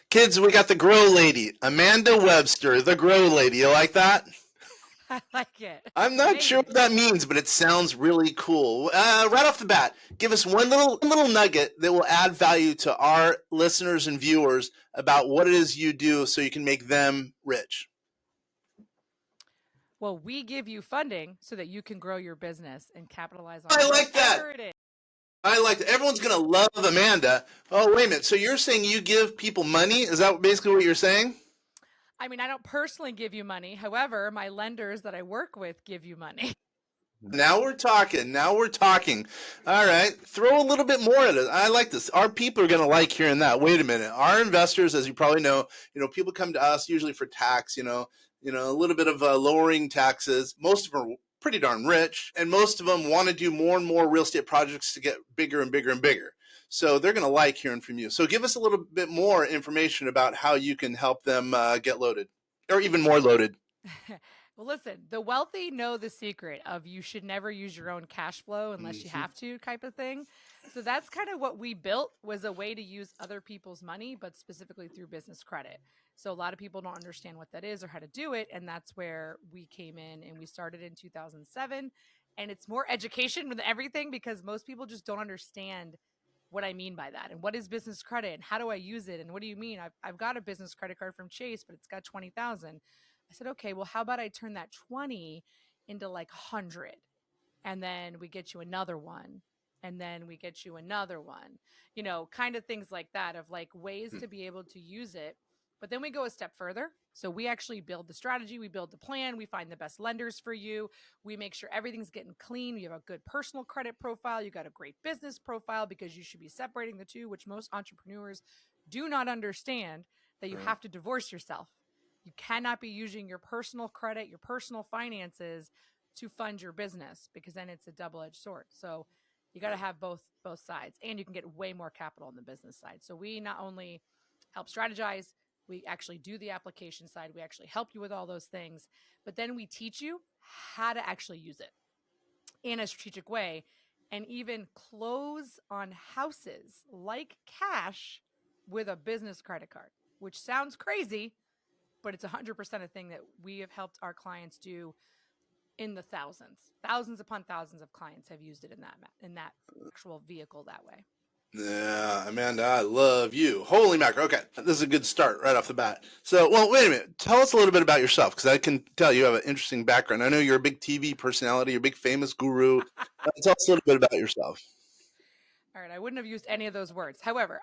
Kids, we got the grow lady, Amanda Webster, the grow lady. You like that? I like it. I'm not sure what that means, but it sounds really cool. Right off the bat, give us one little nugget that will add value to our listeners and viewers about what it is you do, so you can make them rich. Well, we give you funding so that you can grow your business and capitalize on I like that. whatever it is. I like that. Everyone's gonna love Amanda. Oh, wait a minute. So you're saying you give people money? Is that basically what you're saying? I mean, I don't personally give you money. However, my lenders that I work with give you money. Now we're talking. Now we're talking. All right. Throw a little bit more at it. I like this. Our people are going to like hearing that. Wait a minute. Our investors, as you probably know, people come to us usually for tax, a little bit of lowering taxes. Most of them are pretty darn rich, and most of them want to do more and more real estate projects to get bigger and bigger and bigger. So they're going to like hearing from you. So give us a little bit more information about how you can help them get loaded, or even more loaded. Well, listen, the wealthy know the secret of you should never use your own cash flow unless you have to type of thing. So that's kind of what we built, was a way to use other people's money, but specifically through business credit. So a lot of people don't understand what that is or how to do it. And that's where we came in, and we started in 2007. And it's more education than everything, because most people just don't understand what I mean by that. And what is business credit, and how do I use it? And what do you mean? I've got a business credit card from Chase, but it's got 20,000. I said, okay, well, how about I turn that 20 into like 100? And then we get you another one. And then we get you another one, kind of things like that, of like ways to be able to use it. But then we go a step further. So we actually build the strategy, we build the plan, we find the best lenders for you. We make sure everything's getting clean. You have a good personal credit profile. You got a great business profile, because you should be separating the two, which most entrepreneurs do not understand, that you have to divorce yourself. You cannot be using your personal credit, your personal finances to fund your business, because then it's a double-edged sword. So you got to have both sides, and you can get way more capital on the business side. So we not only help strategize, we actually do the application side. We actually help you with all those things, but then we teach you how to actually use it in a strategic way, and even close on houses like cash with a business credit card, which sounds crazy, but it's 100% a thing that we have helped our clients do in the thousands upon thousands of clients have used it in that actual vehicle that way. Yeah, Amanda, I love you. Holy mackerel. Okay, this is a good start right off the bat. So, well, wait a minute. Tell us a little bit about yourself, because I can tell you have an interesting background. I know you're a big TV personality, you're a big famous guru. Tell us a little bit about yourself. All right, I wouldn't have used any of those words. However,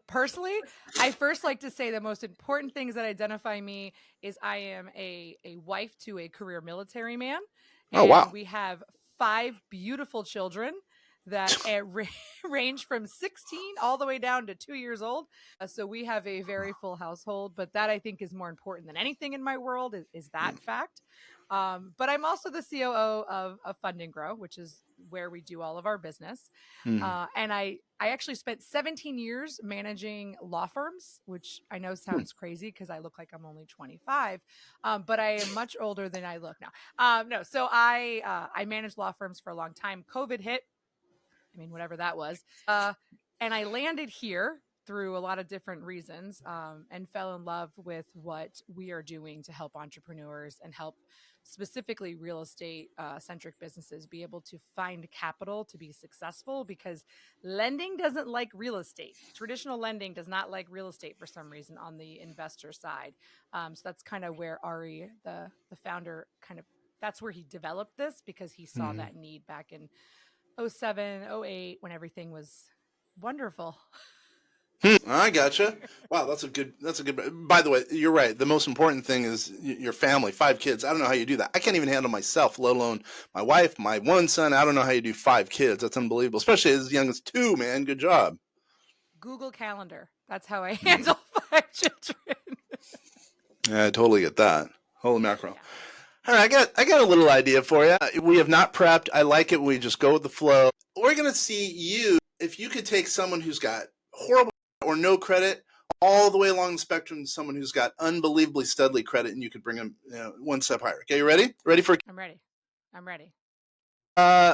personally, I first like to say the most important things that identify me is I am a wife to a career military man, Oh, and wow. we have 5 beautiful children that range from 16 all the way down to 2 years old. So we have a very full household, but that I think is more important than anything in my world, is that fact. But I'm also the COO of Fund and Grow, which is where we do all of our business. And I actually spent 17 years managing law firms, which I know sounds crazy because I look like I'm only 25, but I am much older than I look now. No, so I managed law firms for a long time. COVID hit. I mean, whatever that was. And I landed here through a lot of different reasons, and fell in love with what we are doing to help entrepreneurs and help specifically real estate centric businesses be able to find capital to be successful, because lending doesn't like real estate. Traditional lending does not like real estate for some reason on the investor side. So that's kind of where Ari, the founder, that's where he developed this, because he saw that need back in 07, 08, when everything was wonderful. I gotcha. Wow, that's a good. By the way, you're right. The most important thing is your family. 5 kids. I don't know how you do that. I can't even handle myself, let alone my wife, my one son. I don't know how you do 5 kids. That's unbelievable, especially as young as 2. Man, good job. Google Calendar. That's how I handle 5 children. Yeah, I totally get that. Holy mackerel. Yeah. All right, I got a little idea for you. We have not prepped. I like it. We just go with the flow. We're gonna see you, if you could take someone who's got horrible or no credit all the way along the spectrum to someone who's got unbelievably studly credit, and you could bring them one step higher. Okay, you ready? Ready for I'm ready.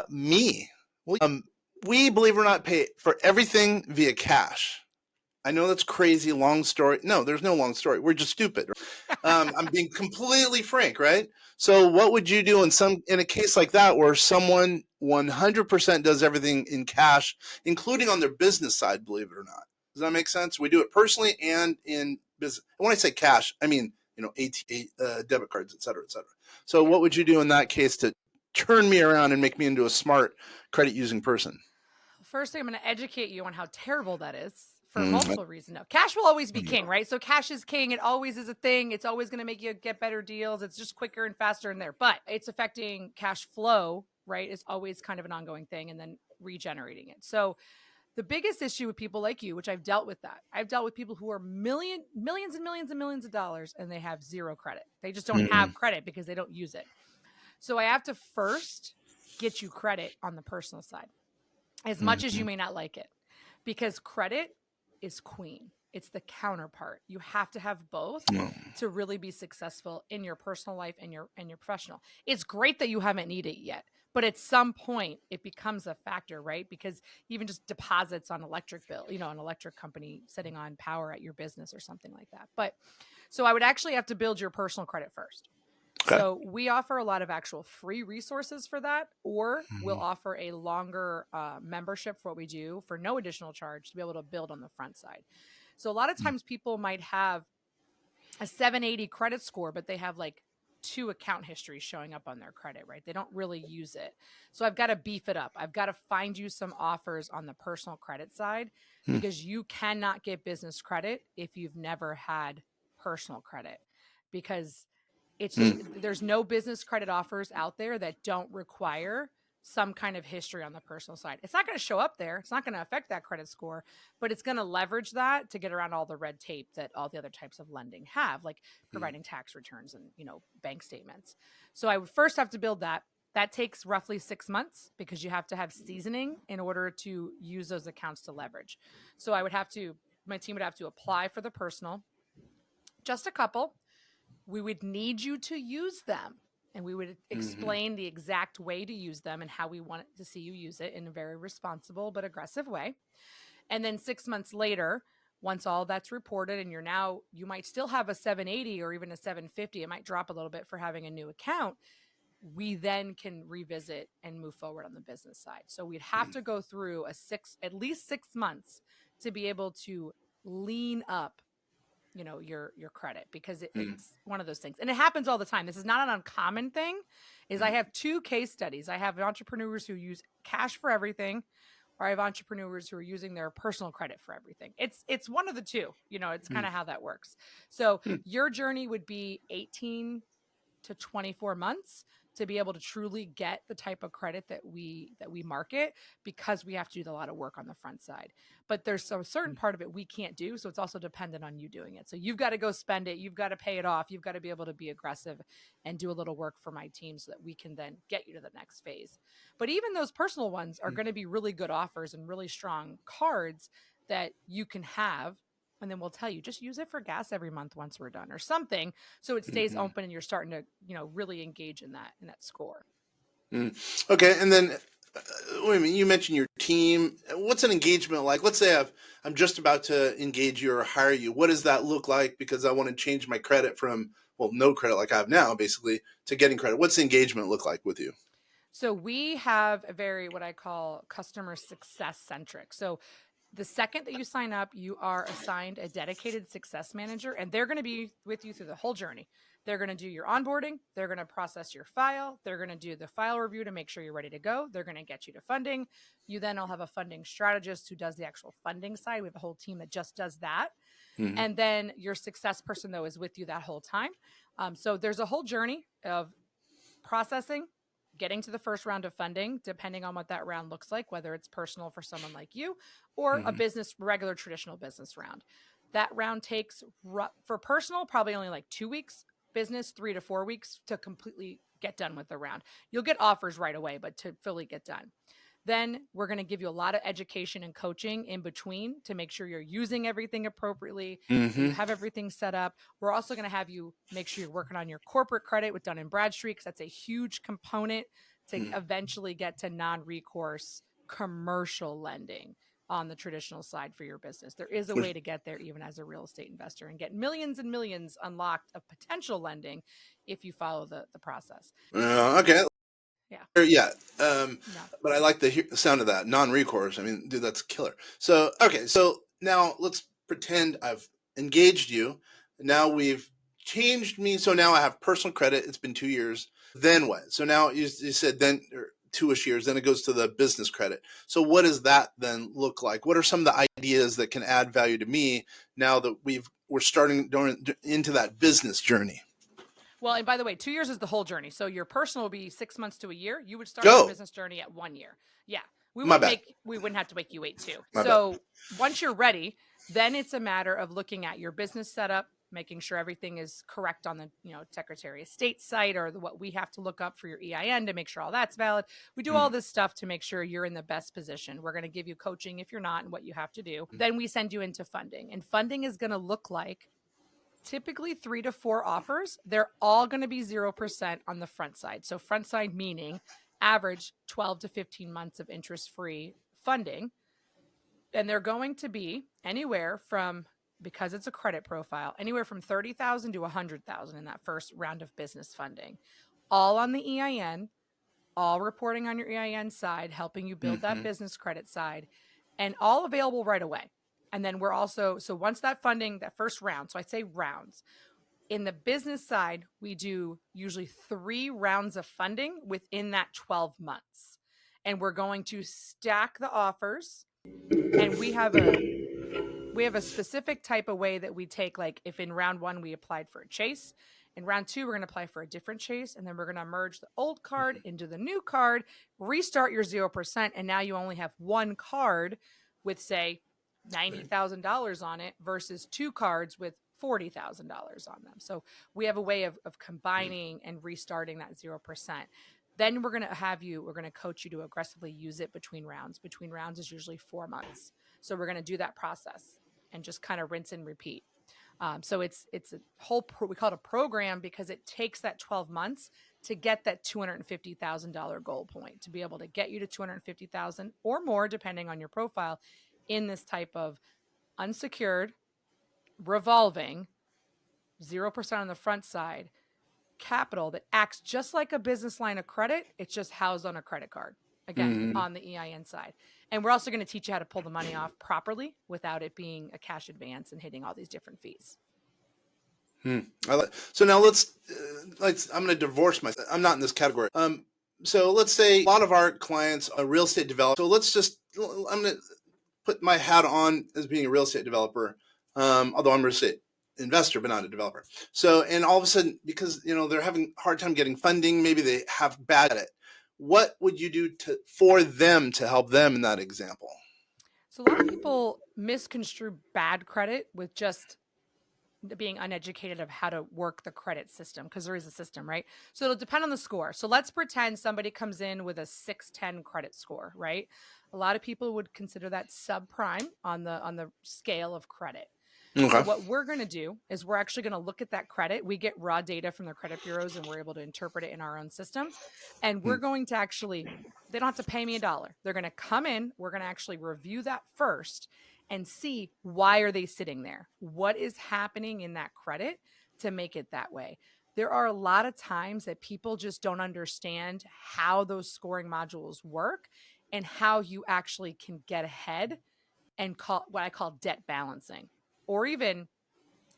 me? Well, we, believe it or not, pay for everything via cash. I know that's crazy, long story. No, there's no long story. We're just stupid. I'm being completely frank, right? So, what would you do in a case like that where someone 100% does everything in cash, including on their business side? Believe it or not, does that make sense? We do it personally and in business. And when I say cash, I mean debit cards, et cetera, et cetera. So, Yeah. what would you do in that case to turn me around and make me into a smart credit using person? First thing, I'm going to educate you on how terrible that is for Mm, multiple reasons. Now, cash will always be king, right? So cash is king. It always is a thing. It's always going to make you get better deals. It's just quicker and faster in there, but it's affecting cash flow, right? It's always kind of an ongoing thing, and then regenerating it. So the biggest issue with people like you, which I've dealt with that. I've dealt with people who are millions and millions and millions of dollars and they have zero credit. They just don't mm, have credit because they don't use it. So I have to first get you credit on the personal side, as much as you mm, may not like it, because credit is queen. It's the counterpart. You have to have both mm, to really be successful in your personal life and your professional. It's great that you haven't needed it yet, but at some point it becomes a factor, right? Because even just deposits on electric bill, an electric company sitting on power at your business or something like that. But so I would actually have to build your personal credit first. okay. So we offer a lot of actual free resources for that, or we'll Mm, offer a longer membership for what we do for no additional charge to be able to build on the front side. So a lot of mm, times people might have a 780 credit score, but they have like two account histories showing up on their credit, right? They don't really use it. So I've got to beef it up. I've got to find you some offers on the personal credit side, mm, because you cannot get business credit if you've never had personal credit, because it's just mm, there's no business credit offers out there that don't require some kind of history on the personal side. It's not going to show up there. It's not going to affect that credit score, but it's going to leverage that to get around all the red tape that all the other types of lending have, like mm, providing tax returns and, bank statements. So I would first have to build that. That takes roughly 6 months because you have to have seasoning in order to use those accounts to leverage. So my team would have to apply for the personal, just a couple. We would need you to use them, and we would mhm, explain the exact way to use them and how we want to see you use it in a very responsible but aggressive way. And then 6 months later, once all that's reported and you might still have a 780 or even a 750, it might drop a little bit for having a new account. We then can revisit and move forward on the business side. So we'd have to go through at least 6 months to be able to lean up, your credit, because mm, it's one of those things, and it happens all the time. This is not an uncommon thing. Is I mm, have two case studies. I have entrepreneurs who use cash for everything, or I have entrepreneurs who are using their personal credit for everything. It's one of the two. It's kind mm, of how that works. So mm, your journey would be 18 to 24 months to be able to truly get the type of credit that we market, because we have to do a lot of work on the front side. But there's a certain part of it we can't do, so it's also dependent on you doing it. So you've got to go spend it, you've got to pay it off, you've got to be able to be aggressive and do a little work for my team so that we can then get you to the next phase. But even those personal ones are mm, going to be really good offers and really strong cards that you can have, and then we'll tell you, just use it for gas every month once we're done or something, so it stays mhm, open and you're starting to, really engage in that score. mm. Okay, and then wait a minute. You mentioned your team. What's an engagement like? Let's say I'm just about to engage you or hire you. What does that look like? Because I want to change my credit from no credit like I have now, basically, to getting credit. What's the engagement look like with you? So we have a very, what I call, customer success centric. So the second that you sign up, you are assigned a dedicated success manager, and they're going to be with you through the whole journey. They're going to do your onboarding. They're going to process your file. They're going to do the file review to make sure you're ready to go. They're going to get you to funding. You then will have a funding strategist who does the actual funding side. We have a whole team that just does that. Mm, And then your success person, though, is with you that whole time. So there's a whole journey of processing, getting to the first round of funding, depending on what that round looks like, whether it's personal for someone like you or a mhm, regular traditional business round. That round takes, for personal, probably only like 2 weeks, business 3 to 4 weeks to completely get done with the round. You'll get offers right away, but to fully get done. Then we're going to give you a lot of education and coaching in between to make sure you're using everything appropriately, that you mhm, have everything set up. We're also going to have you make sure you're working on your corporate credit with Dun and Bradstreet, because that's a huge component to mm, eventually get to non-recourse commercial lending. on the traditional side for your business. There is a way to get there even as a real estate investor and get millions and millions unlocked of potential lending if you follow the process. Okay. Yeah. Yeah. No. But I like the sound of that non-recourse. I mean, dude, that's killer. So, okay. So now let's pretend I've engaged you. Now we've changed me. So now I have personal credit. It's been 2 years. Then what? So now you said then, or 2-ish years, then it goes to the business credit. So what does that then look like? What are some of the ideas that can add value to me now that we're starting into that business journey? Well, and by the way, 2 years is the whole journey. So your personal will be 6 months to a year. You would start your Go. business journey at 1 year. Yeah. My bad. We wouldn't have to make you wait too. My bad. So once you're ready, then it's a matter of looking at your business setup, making sure everything is correct on the, Secretary of State site or what we have to look up for your EIN to make sure all that's valid. We do all this stuff to make sure you're in the best position. We're going to give you coaching if you're not and what you have to do. Then we send you into funding. And funding is going to look like typically 3 to 4 offers. They're all going to be 0% on the front side. So front side meaning average 12 to 15 months of interest-free funding. And they're going to be anywhere from, because it's a credit profile, anywhere from $30,000 to $100,000 in that first round of business funding. All on the EIN, all reporting on your EIN side, helping you build that business credit side, and all available right away. And then we're also, so once that funding, that first round, so I say rounds, in the business side, we do usually 3 rounds of funding within that 12 months. And we're going to stack the offers. And we have a specific type of way that we take, like if in round 1 we applied for a chase, in round 2 we're going to apply for a different chase, and then we're going to merge the old card into the new card, restart your 0%, and now you only have 1 card with, say, $90,000 on it versus 2 cards with $40,000 on them. So we have a way of combining and restarting that 0%. Then we're going to coach you to aggressively use it between rounds. Between rounds is usually 4 months. So we're going to do that process and just kind of rinse and repeat. So it's a whole, we call it a program because it takes that 12 months to get that $250,000 goal point, to be able to get you to 250,000 or more, depending on your profile, in this type of unsecured, revolving, 0% on the front side capital that acts just like a business line of credit. It's just housed on a credit card, again, on the EIN side. And we're also going to teach you how to pull the money off properly without it being a cash advance and hitting all these different fees. So now I'm going to divorce myself. I'm not in this category. So let's say a lot of our clients are real estate developers. So I'm going to put my hat on as being a real estate developer, although I'm a real estate investor, but not a developer. So, and all of a sudden, because, they're having a hard time getting funding, maybe they have bad at it. What would you do for them to help them in that example? So a lot of people misconstrue bad credit with just being uneducated of how to work the credit system, because there is a system, right? So it'll depend on the score. So let's pretend somebody comes in with a 610 credit score, right? A lot of people would consider that subprime on the scale of credit. Okay. So what we're going to do is we're actually going to look at that credit. We get raw data from the credit bureaus and we're able to interpret it in our own system. And we're going to actually, they don't have to pay me $1. They're going to come in. We're going to actually review that first and see, why are they sitting there? What is happening in that credit to make it that way? There are a lot of times that people just don't understand how those scoring modules work and how you actually can get ahead and call what I call debt balancing, or even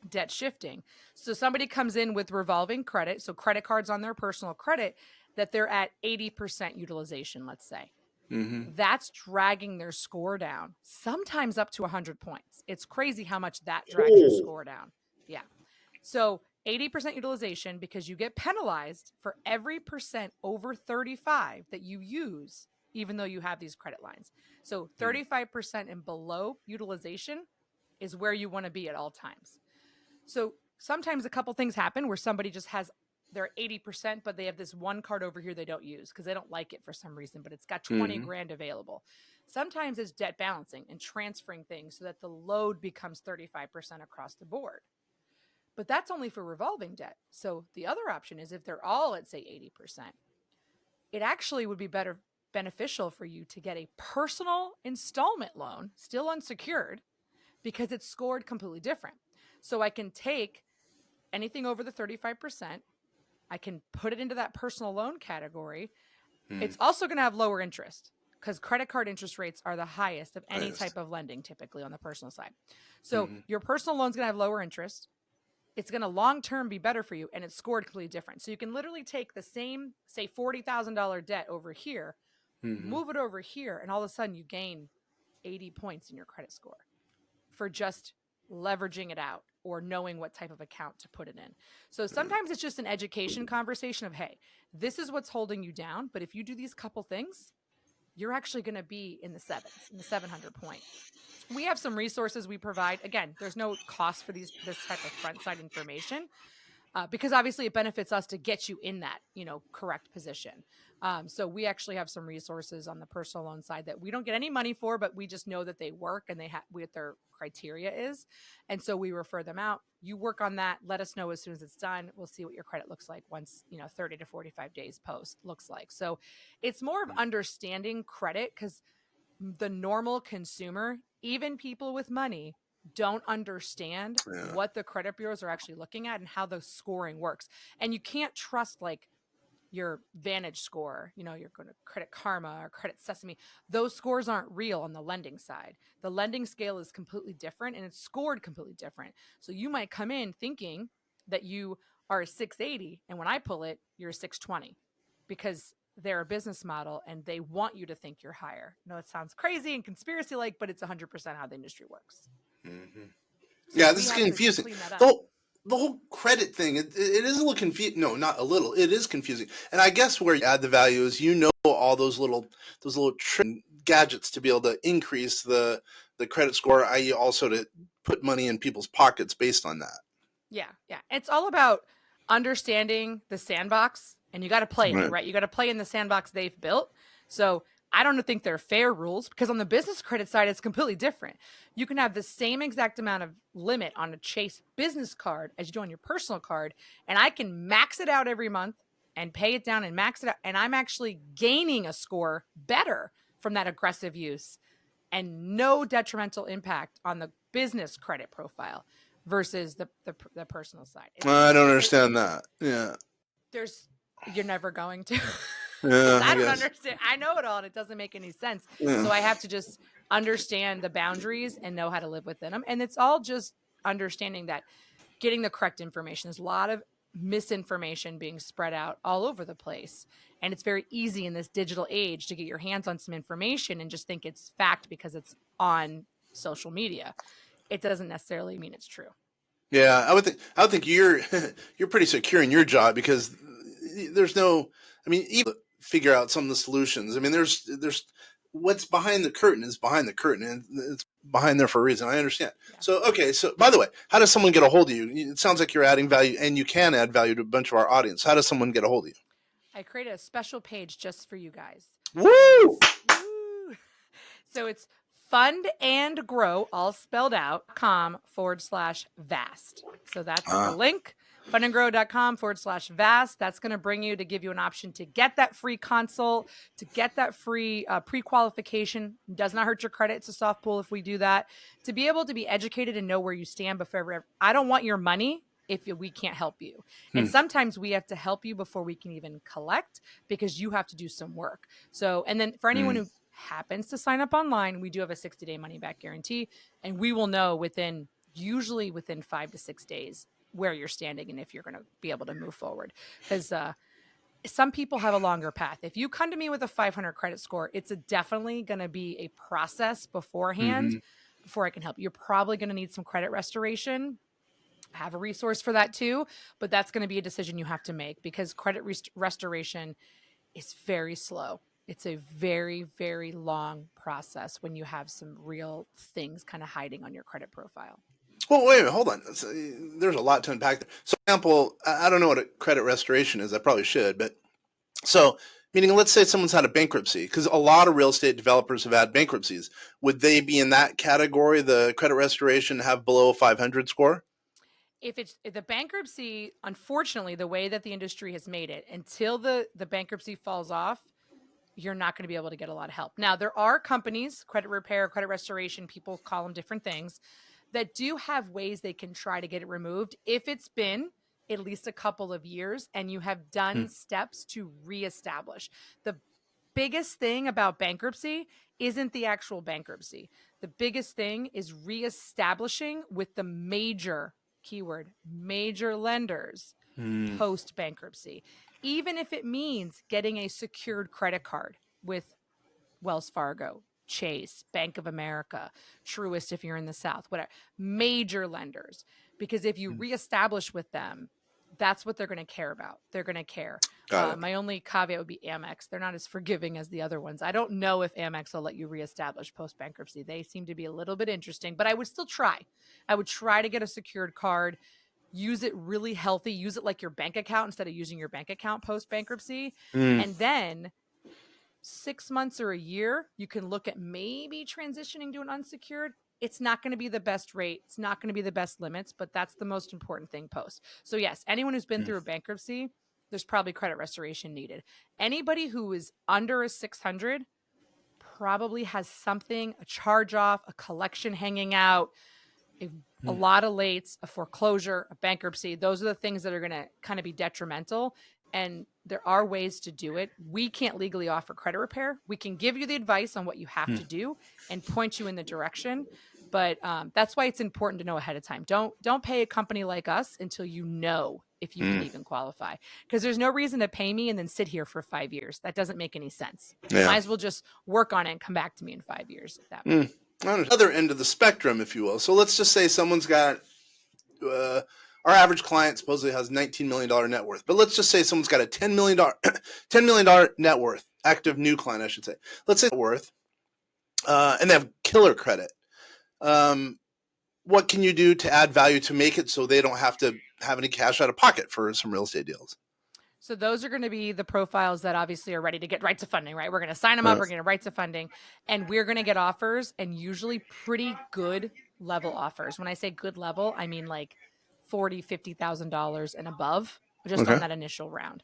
debt shifting. So somebody comes in with revolving credit, so credit cards on their personal credit, that they're at 80% utilization, let's say. That's dragging their score down, sometimes up to 100 points. It's crazy how much that drags your score down. Yeah. So 80% utilization, because you get penalized for every percent over 35 that you use, even though you have these credit lines. So 35% and below utilization is where you want to be at all times. So sometimes a couple things happen where somebody just has, they're 80%, but they have this one card over here they don't use because they don't like it for some reason, but it's got 20 grand available. Sometimes it's debt balancing and transferring things so that the load becomes 35% across the board. But that's only for revolving debt. So the other option is if they're all at, say, 80%, it actually would be better beneficial for you to get a personal installment loan, still unsecured, because it's scored completely different. So I can take anything over the 35%, I can put it into that personal loan category. It's also going to have lower interest because credit card interest rates are the highest of any type of lending typically on the personal side. So your personal loan's going to have lower interest. It's going to long-term be better for you, and it's scored completely different. So you can literally take the same, say, $40,000 debt over here, move it over here, and all of a sudden you gain 80 points in your credit score for just leveraging it out or knowing what type of account to put it in. So sometimes it's just an education conversation of, hey, this is what's holding you down, but if you do these couple things, you're actually going to be in the sevens, in the 700 point. We have some resources we provide. Again, there's no cost for this type of front side information because obviously it benefits us to get you in that, correct position. So we actually have some resources on the personal loan side that we don't get any money for, but we just know that they work and they have what their criteria is. And so we refer them out. You work on that. Let us know as soon as it's done. We'll see what your credit looks like once, 30 to 45 days post looks like. So it's more of understanding credit because the normal consumer, even people with money, don't understand what the credit bureaus are actually looking at and how the scoring works. And you can't trust like your Vantage score, you're going to Credit Karma or Credit Sesame. Those scores aren't real on the lending side. The lending scale is completely different and it's scored completely different. So you might come in thinking that you are a 680, and when I pull it, you're a 620 because they're a business model and they want you to think you're higher. No, it sounds crazy and conspiracy like, but it's 100% how the industry works. So this is confusing. The whole credit thing, it is a little confusing. No, not a little. It is confusing. And I guess where you add the value is all those little gadgets to be able to increase the credit score, i.e. also to put money in people's pockets based on that. Yeah. It's all about understanding the sandbox, and you got to play in it, right? You got to play in the sandbox they've built. So I don't think they're fair rules because on the business credit side, it's completely different. You can have the same exact amount of limit on a Chase business card as you do on your personal card, and I can max it out every month and pay it down and max it out, and I'm actually gaining a score better from that aggressive use and no detrimental impact on the business credit profile versus the personal side. I don't understand that. Yeah. You're never going to. Yeah, I don't understand. I know it all and it doesn't make any sense. Yeah. So I have to just understand the boundaries and know how to live within them. And it's all just understanding that getting the correct information. There's a lot of misinformation being spread out all over the place. And it's very easy in this digital age to get your hands on some information and just think it's fact because it's on social media. It doesn't necessarily mean it's true. Yeah, I would think you're pretty secure in your job because there's no, even figure out some of the solutions. There's what's behind the curtain is behind the curtain, and it's behind there for a reason. I understand. Yeah. So, okay. So, by the way, how does someone get a hold of you? It sounds like you're adding value, and you can add value to a bunch of our audience. How does someone get a hold of you? I created a special page just for you guys. Woo! So it's Fund and Grow, all spelled out, .com/vast. So that's the link, fundandgrow.com/vast. That's going to bring you to give you an option to get that free consult, to get that free pre-qualification. Does not hurt your credit. It's a soft pull if we do that. To be able to be educated and know where you stand before I don't want your money if we can't help you. And sometimes we have to help you before we can even collect because you have to do some work. So, and then for anyone who happens to sign up online, we do have a 60-day money back guarantee, and we will know usually within 5 to 6 days where you're standing and if you're going to be able to move forward. Because some people have a longer path. If you come to me with a 500 credit score, it's definitely going to be a process beforehand before I can help you. You're probably going to need some credit restoration. I have a resource for that too, but that's going to be a decision you have to make because credit restoration is very slow. It's a very, very long process when you have some real things kind of hiding on your credit profile. Well, wait a minute, hold on. There's a lot to unpack there. So, for example, I don't know what a credit restoration is. I probably should, but meaning let's say someone's had a bankruptcy, because a lot of real estate developers have had bankruptcies. Would they be in that category, the credit restoration, have below a 500 score? If the bankruptcy, unfortunately, the way that the industry has made it, until the bankruptcy falls off, you're not going to be able to get a lot of help. Now, there are companies, credit repair, credit restoration, people call them different things, that do have ways they can try to get it removed if it's been at least a couple of years and you have done steps to reestablish. The biggest thing about bankruptcy isn't the actual bankruptcy. The biggest thing is reestablishing with the major, keyword, major lenders post bankruptcy, even if it means getting a secured credit card with Wells Fargo, Chase, Bank of America, Truist if you're in the South, whatever, major lenders. Because if you reestablish with them, that's what they're going to care about. They're going to care. My only caveat would be Amex. They're not as forgiving as the other ones. I don't know if Amex will let you reestablish post bankruptcy. They seem to be a little bit interesting, but I would still try. I would try to get a secured card, use it really healthy, use it like your bank account instead of using your bank account post bankruptcy. And then 6 months or a year, you can look at maybe transitioning to an unsecured. It's not going to be the best rate. It's not going to be the best limits, but that's the most important thing post. So yes, anyone who's been through a bankruptcy, there's probably credit restoration needed. Anybody who is under a 600 probably has something, a charge off, a collection hanging out, a lot of lates, a foreclosure, a bankruptcy. Those are the things that are going to kind of be detrimental. And there are ways to do it. We can't legally offer credit repair. We can give you the advice on what you have to do and point you in the direction. But that's why it's important to know ahead of time. Don't pay a company like us until you know if you can even qualify. Because there's no reason to pay me and then sit here for 5 years. That doesn't make any sense. You might as well just work on it and come back to me in 5 years at that point. On the other end of the spectrum, if you will. So let's just say someone's got our average client supposedly has $19 million net worth, but let's just say someone's got a $10 million net worth, active new client, I should say. Let's say net worth, and they have killer credit. What can you do to add value to make it so they don't have to have any cash out of pocket for some real estate deals? So those are going to be the profiles that obviously are ready to get rights of funding, right? We're going to sign them up. We're going to rights of funding, and we're going to get offers, and usually pretty good level offers. When I say good level, I mean like $40,000-$50,000 and above, just on that initial round.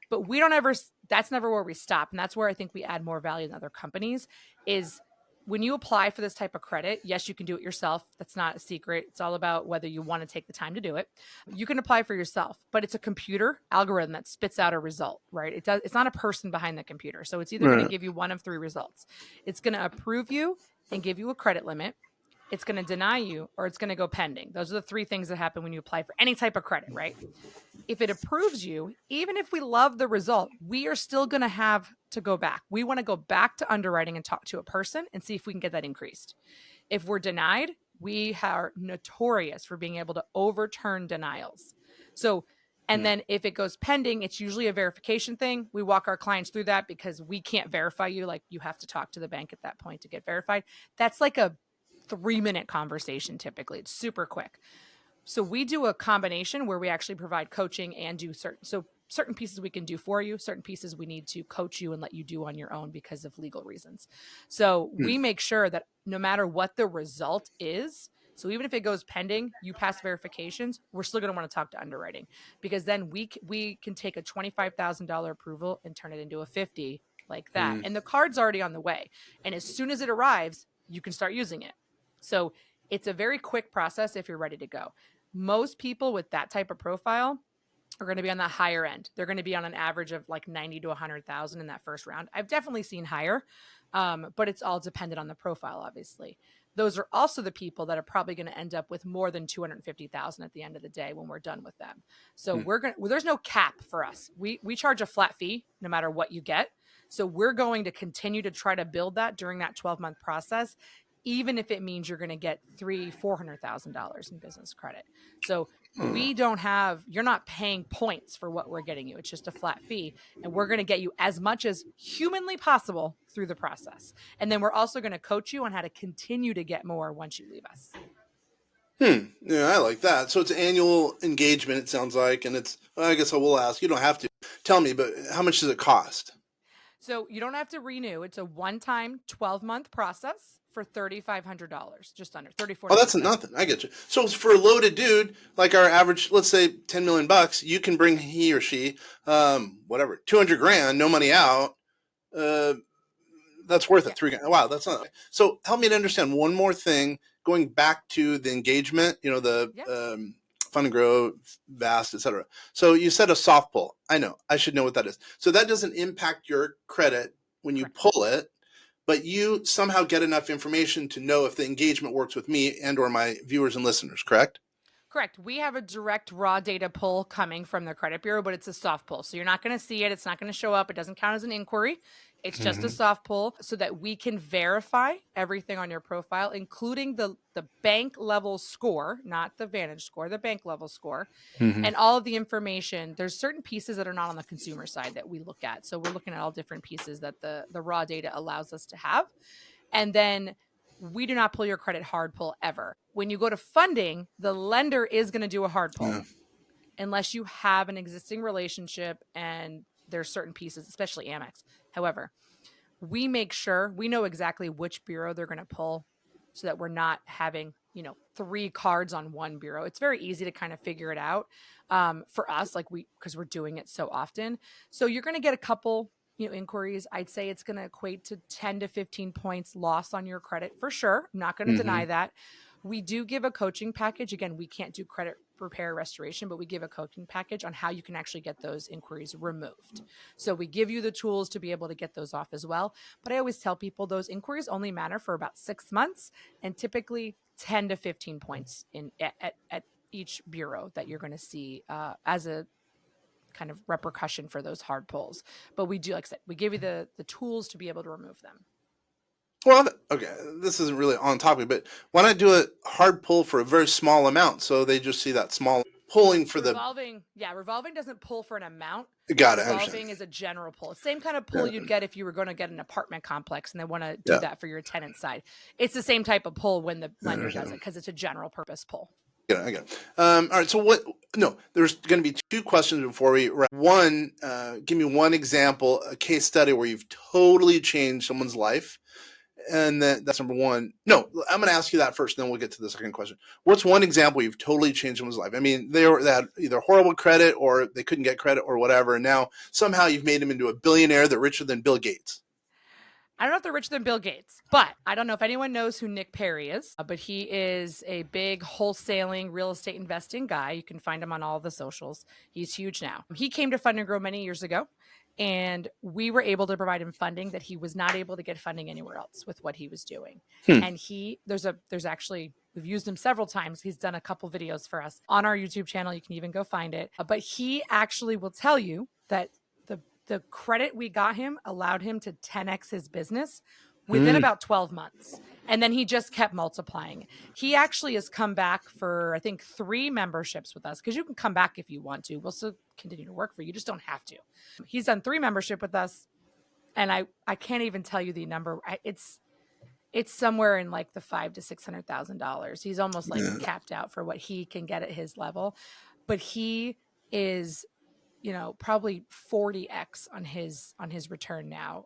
But we don't ever. That's never where we stop, and that's where I think we add more value than other companies. Is when you apply for this type of credit, yes, you can do it yourself. That's not a secret. It's all about whether you want to take the time to do it. You can apply for yourself, but it's a computer algorithm that spits out a result, right? It's not a person behind the computer. So it's either going to give you one of three results. It's going to approve you and give you a credit limit. It's going to deny you, or it's going to go pending. Those are the three things that happen when you apply for any type of credit, right? If it approves you, even if we love the result, we are still going to have to go back. We want to go back to underwriting and talk to a person and see if we can get that increased. If we're denied, we are notorious for being able to overturn denials. So, and then if it goes pending, it's usually a verification thing. We walk our clients through that because we can't verify you. Like, you have to talk to the bank at that point to get verified. That's like a 3-minute conversation. Typically, it's super quick. So we do a combination where we actually provide coaching and do certain pieces we can do for you, certain pieces we need to coach you and let you do on your own because of legal reasons. So we make sure that no matter what the result is, so even if it goes pending, you pass verifications, we're still going to want to talk to underwriting, because then we can take a $25,000 approval and turn it into a 50 like that. And the card's already on the way. And as soon as it arrives, you can start using it. So it's a very quick process if you're ready to go. Most people with that type of profile are going to be on the higher end. They're going to be on an average of like 90 to 100,000 in that first round. I've definitely seen higher, but it's all dependent on the profile, obviously. Those are also the people that are probably going to end up with more than 250,000 at the end of the day when we're done with them. So there's no cap for us. We charge a flat fee no matter what you get. So we're going to continue to try to build that during that 12-month process, even if it means you're going to get $400,000 in business credit. So you're not paying points for what we're getting you. It's just a flat fee. And we're going to get you as much as humanly possible through the process. And then we're also going to coach you on how to continue to get more once you leave us. Yeah, I like that. So it's annual engagement, it sounds like. And I guess I will ask, you don't have to tell me, but how much does it cost? So you don't have to renew. It's a one-time 12-month process for $3,500, just under $3,400. Oh, that's nothing. I get you. So for a loaded dude, like our average, let's say 10 million bucks, you can bring he or she, whatever, 200 grand, no money out, that's worth it. $3,000. Wow, that's not. So help me to understand one more thing. Going back to the engagement, the Fund and Grow, Vast, etc. So you said a soft pull. I know. I should know what that is. So that doesn't impact your credit when you pull it, but you somehow get enough information to know if the engagement works with me and or my viewers and listeners, correct? Correct. We have a direct raw data pull coming from the credit bureau, but it's a soft pull. So you're not going to see it. It's not going to show up. It doesn't count as an inquiry. It's just a soft pull so that we can verify everything on your profile, including the bank level score, not the Vantage score, the bank level score, and all of the information. There's certain pieces that are not on the consumer side that we look at. So we're looking at all different pieces that the raw data allows us to have. And then we do not pull your credit hard pull ever. When you go to funding, the lender is going to do a hard pull unless you have an existing relationship and there's certain pieces, especially Amex. However, we make sure we know exactly which bureau they're going to pull so that we're not having, 3 cards on one bureau. It's very easy to kind of figure it out for us, because we're doing it so often. So you're going to get a couple inquiries. I'd say it's going to equate to 10 to 15 points loss on your credit for sure. I'm not going to deny that. We do give a coaching package. Again, we can't do credit repair restoration, but we give a coaching package on how you can actually get those inquiries removed. So we give you the tools to be able to get those off as well. But I always tell people those inquiries only matter for about 6 months and typically 10 to 15 points at each bureau that you're going to see as a kind of repercussion for those hard pulls. But we do, like I said, we give you the tools to be able to remove them. Well, okay, this isn't really on topic, but why not do a hard pull for a very small amount so they just see that small pulling for revolving, revolving doesn't pull for an amount. Got it. Revolving is a general pull. Same kind of pull you'd get if you were going to get an apartment complex and they want to do that for your tenant side. It's the same type of pull when the lender does it because it's a general purpose pull. I get it. All right. So there's going to be 2 questions before we wrap. One, give me one example, a case study where you've totally changed someone's life. And that's number one. No, I'm going to ask you that first, then we'll get to the second question. What's one example you've totally changed someone's life? I mean, they had either horrible credit or they couldn't get credit or whatever. And now somehow you've made them into a billionaire. They're richer than Bill Gates. I don't know if they're richer than Bill Gates, but I don't know if anyone knows who Nick Perry is, but he is a big wholesaling real estate investing guy. You can find him on all the socials. He's huge now. He came to Fund and Grow many years ago, and we were able to provide him funding that he was not able to get funding anywhere else with what he was doing. And there's actually, we've used him several times. He's done a couple videos for us on our YouTube channel. You can even go find it. But he actually will tell you that the credit we got him allowed him to 10x his business within about 12 months. And then he just kept multiplying. He actually has come back for, I think, 3 memberships with us because you can come back if you want to. We'll still continue to work for you. You just don't have to. He's done 3 membership with us. And I can't even tell you the number. It's somewhere in like the $500,000 to $600,000. He's almost like capped out for what he can get at his level. But he is probably 40x on his return now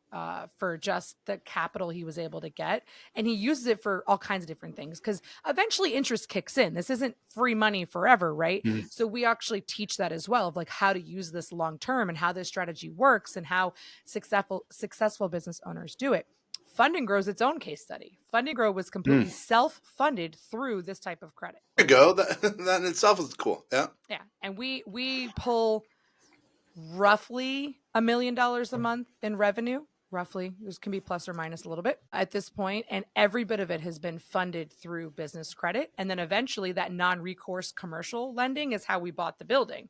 for just the capital he was able to get. And he uses it for all kinds of different things because eventually interest kicks in. This isn't free money forever, right? So we actually teach that as well of like how to use this long term and how this strategy works and how successful business owners do it. Fund and Grow's its own case study. Fund and Grow was completely self-funded through this type of credit. There you go. That in itself is cool. Yeah. Yeah. And we pull roughly $1 million a month in revenue. Roughly, this can be plus or minus a little bit at this point, and every bit of it has been funded through business credit. And then eventually, that non-recourse commercial lending is how we bought the building.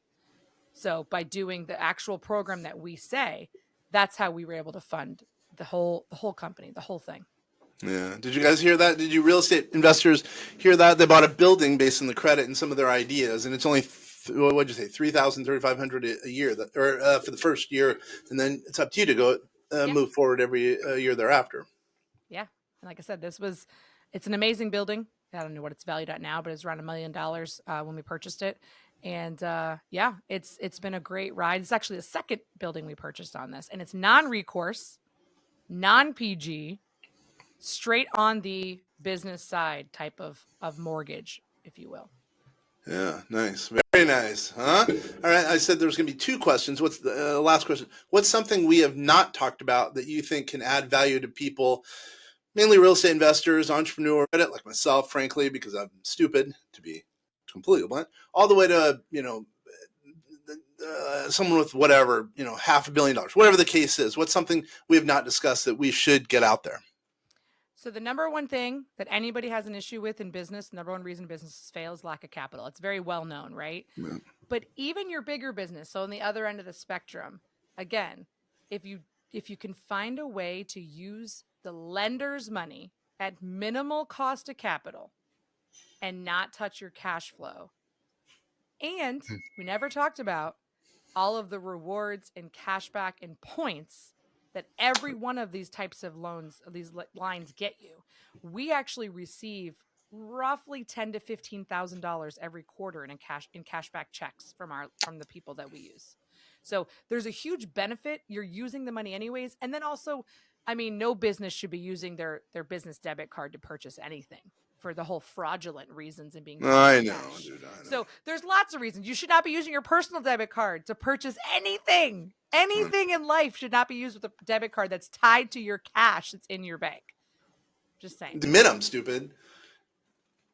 So by doing the actual program that we say, that's how we were able to fund the whole company, the whole thing. Yeah. Did you guys hear that? Did you real estate investors hear that? They bought a building based on the credit and some of their ideas, and it's only what'd you say, $3,000, $3,500 a year, for the first year, and then it's up to you to go move forward every year thereafter. Yeah, and like I said, it's an amazing building. I don't know what it's valued at now, but it's around $1 million when we purchased it. And it's been a great ride. It's actually the second building we purchased on this, and it's non-recourse, non-PG, straight on the business side type of mortgage, if you will. Yeah, nice. Very nice, huh? All right, I said there's going to be 2 questions. What's the last question? What's something we have not talked about that you think can add value to people, mainly real estate investors, entrepreneurs, like myself, frankly, because I'm stupid, to be completely blunt, all the way to, someone with whatever, $500 million, whatever the case is. What's something we have not discussed that we should get out there? So the number one thing that anybody has an issue with in business, number one reason businesses fail is lack of capital. It's very well known, right? Yeah. But even your bigger business, so on the other end of the spectrum, again, if you can find a way to use the lender's money at minimal cost of capital and not touch your cash flow. And we never talked about all of the rewards and cashback and points that every one of these types of loans, these lines get you. We actually receive roughly $10,000 to $15,000 every quarter in cashback checks from the people that we use. So there's a huge benefit. You're using the money anyways, and then also, I mean, no business should be using their business debit card to purchase anything for the whole fraudulent reasons and being I paid know, cash. dude. I know. So there's lots of reasons. You should not be using your personal debit card to purchase anything. Anything in life should not be used with a debit card that's tied to your cash that's in your bank. Just saying. Admit I'm stupid.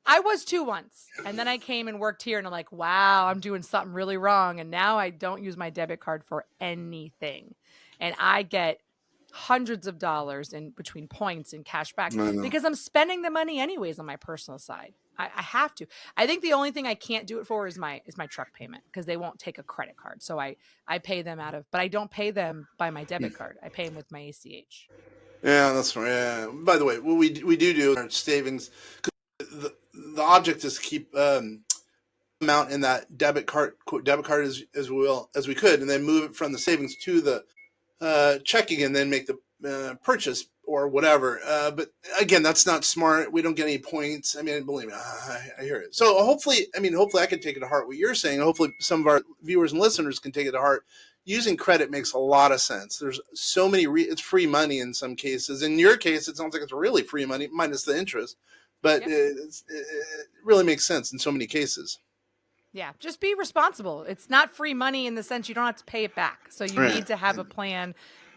I was too once. And then I came and worked here and I'm like, wow, I'm doing something really wrong. And now I don't use my debit card for anything. And I get hundreds of dollars in between points and cash back because I'm spending the money anyways on my personal side. I have to. I think the only thing I can't do it for is my truck payment because they won't take a credit card. So I pay them but I don't pay them by my debit card. I pay them with my ACH. Yeah, that's right. Yeah. By the way, what we do our savings, the object is to keep amount in that debit card as well as we could, and then move it from the savings to the checking, and then make the purchase or whatever. But again, that's not smart. We don't get any points. I mean, believe me, I hear it. So hopefully I can take it to heart what you're saying. Hopefully some of our viewers and listeners can take it to heart. Using credit makes a lot of sense. There's so many, it's free money in some cases. In your case, it sounds like it's really free money minus the interest, but it really makes sense in so many cases. Yeah, just be responsible. It's not free money in the sense you don't have to pay it back. So you need to have a plan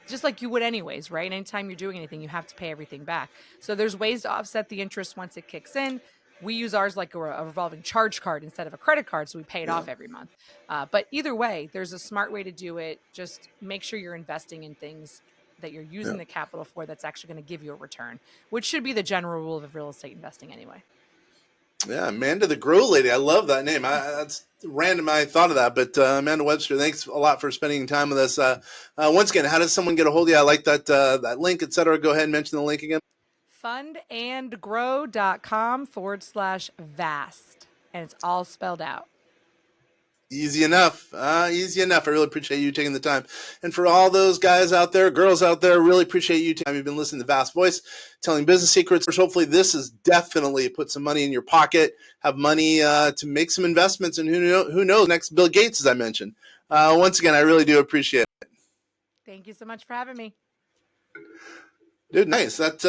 just like you would anyways, right? Anytime you're doing anything, you have to pay everything back. So there's ways to offset the interest once it kicks in. We use ours like a revolving charge card instead of a credit card, so we pay it off every month. But either way, there's a smart way to do it. Just make sure you're investing in things that you're using the capital for that's actually going to give you a return, which should be the general rule of real estate investing anyway. Yeah, Amanda the Grow Lady. I love that name. That's random. I thought of that, but Amanda Webster, thanks a lot for spending time with us. Once again, how does someone get a hold of you? I like that link, etc. Go ahead and mention the link again. fundandgrow.com/vast. And it's all spelled out. Easy enough. Easy enough. I really appreciate you taking the time. And for all those guys out there, girls out there, really appreciate you taking time. You've been listening to Vast Voice, telling business secrets. Hopefully this has definitely put some money in your pocket, have money to make some investments, and who knows, next Bill Gates, as I mentioned. Once again, I really do appreciate it. Thank you so much for having me. Dude, nice. That